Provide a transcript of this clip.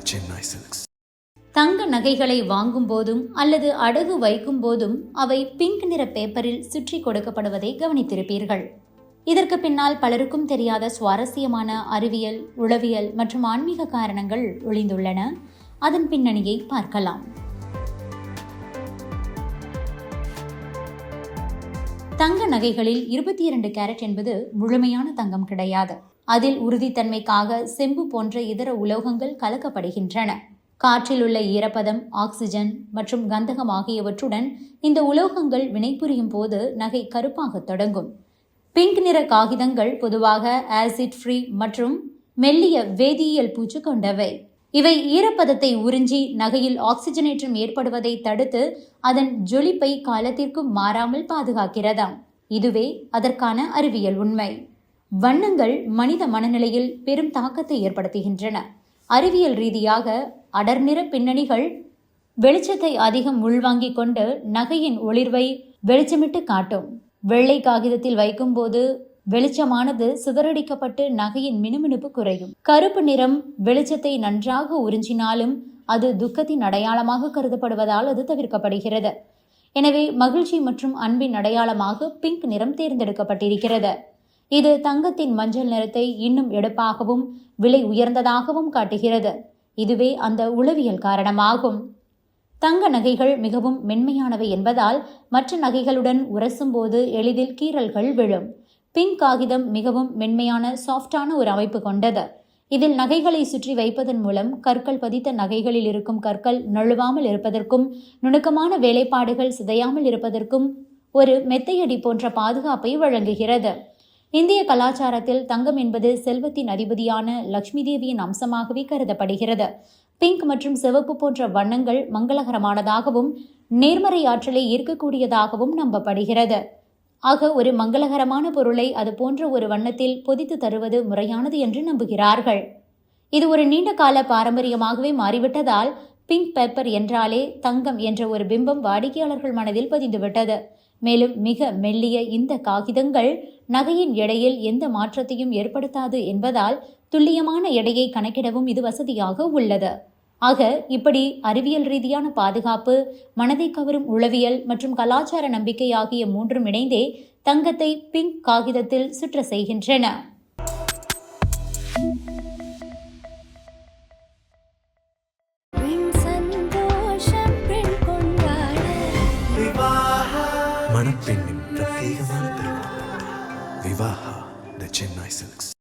Chennai Silks. தங்க நகைகளை வாங்கும் போதும் அல்லது அடகு வைக்கும் போதும் அவை பிங்க் நிற பேப்பரில் சுற்றி கொடுக்கப்படுவதை கவனித்திருப்பீர்கள். இதற்கு பின்னால் பலருக்கும் தெரியாத சுவாரஸ்யமான அறிவியல், உளவியல் மற்றும் ஆன்மீக காரணங்கள் ஒளிந்துள்ளன. அதன் பின்னணியை பார்க்கலாம். தங்க நகைகளில் 22 கேரட் என்பது முழுமையான தங்கம் கிடையாது. அதில் உறுதித்தன்மைக்காக செம்பு போன்ற இதர உலோகங்கள் கலக்கப்படுகின்றன. காற்றில் உள்ள ஈரப்பதம், ஆக்சிஜன் மற்றும் கந்தகம் ஆகியவற்றுடன் இந்த உலோகங்கள் வினைபுரியும் போது நகை கருப்பாக தொடங்கும். பிங்க் நிற காகிதங்கள் பொதுவாக ஆசிட் ஃப்ரீ மற்றும் மெல்லிய வேதியியல் பூச்சு கொண்டவை. இவை ஈரப்பதத்தை உறிஞ்சி நகையில் ஆக்சிஜனேற்றம் ஏற்படுவதை தடுத்து அதன் ஜொலிப்பை காலத்திற்கு மாறாமல் பாதுகாக்கிறதாம். இதுவே அதற்கான அறிவியல் உண்மை. வண்ணங்கள் மனித மனநிலையில் பெரும் தாக்கத்தை ஏற்படுத்துகின்றன. அறிவியல் ரீதியாக அடர்நிற பின்னணிகள் வெளிச்சத்தை அதிகம் உள்வாங்கிக் கொண்டு நகையின் ஒளிர்வை வெளிச்சமிட்டு காட்டும். வெள்ளை காகிதத்தில் வைக்கும்போது வெளிச்சமானது சிதறடிக்கப்பட்டு நகையின் மினுமினுப்பு குறையும். கருப்பு நிறம் வெளிச்சத்தை நன்றாக உறிஞ்சினாலும் அது துக்கத்தின் அடையாளமாக கருதப்படுவதால் அது தவிர்க்கப்படுகிறது. எனவே மகிழ்ச்சி மற்றும் அன்பின் அடையாளமாக பிங்க் நிறம் தேர்ந்தெடுக்கப்பட்டிருக்கிறது. இது தங்கத்தின் மஞ்சள் நிறத்தை இன்னும் எடுப்பாகவும் விலை உயர்ந்ததாகவும் காட்டுகிறது. இதுவே அந்த உளவியல் காரணமாகும். தங்க நகைகள் மிகவும் மென்மையானவை என்பதால் மற்ற நகைகளுடன் உரசும் போது எளிதில் கீறல்கள் விழும். பிங்க் காகிதம் மிகவும் மென்மையான சாஃப்டான ஒரு அமைப்பு கொண்டது. இதில் நகைகளை சுற்றி வைப்பதன் மூலம் கற்கள் பதித்த நகைகளில் இருக்கும் கற்கள் நழுவாமல் இருப்பதற்கும் நுணுக்கமான வேலைப்பாடுகள் சிதையாமல் இருப்பதற்கும் ஒரு மெத்தையடி போன்ற பாதுகாப்பை வழங்குகிறது. இந்திய கலாச்சாரத்தில் தங்கம் என்பது செல்வத்தின் அதிபதியான லட்சுமி தேவியின் அம்சமாகவே கருதப்படுகிறது. பிங்க் மற்றும் சிவப்பு போன்ற வண்ணங்கள் மங்களகரமானதாகவும் நேர்மறை ஆற்றலை ஈர்க்கக்கூடியதாகவும் நம்பப்படுகிறது. ஆக ஒரு மங்களகரமான பொருளை அது போன்ற ஒரு வண்ணத்தில் பொதித்து தருவது முறையானது என்று நம்புகிறார்கள். இது ஒரு நீண்ட கால பாரம்பரியமாகவே மாறிவிட்டதால் பிங்க் பேப்பர் என்றாலே தங்கம் என்ற ஒரு பிம்பம் வாடிக்கையாளர்கள் மனதில் பதிந்துவிட்டது. மேலும் மிக மெல்லிய இந்த காகிதங்கள் நகையின் எடையில் எந்த மாற்றத்தையும் ஏற்படுத்தாது என்பதால் துல்லியமான எடையை கணக்கிடவும் இது வசதியாக உள்ளது. ஆக இப்படி அறிவியல் ரீதியான பாதுகாப்பு, மனதை கவரும் உளவியல் மற்றும் கலாச்சார நம்பிக்கை ஆகிய மூன்றும் இணைந்தே தங்கத்தை பிங்க் காகிதத்தில் சுற்ற செய்கின்றன. மணப்பெண்ணின் பிரத்யேகமான திருமணம் விவாஹா தி சென்னை சில்க்ஸ்.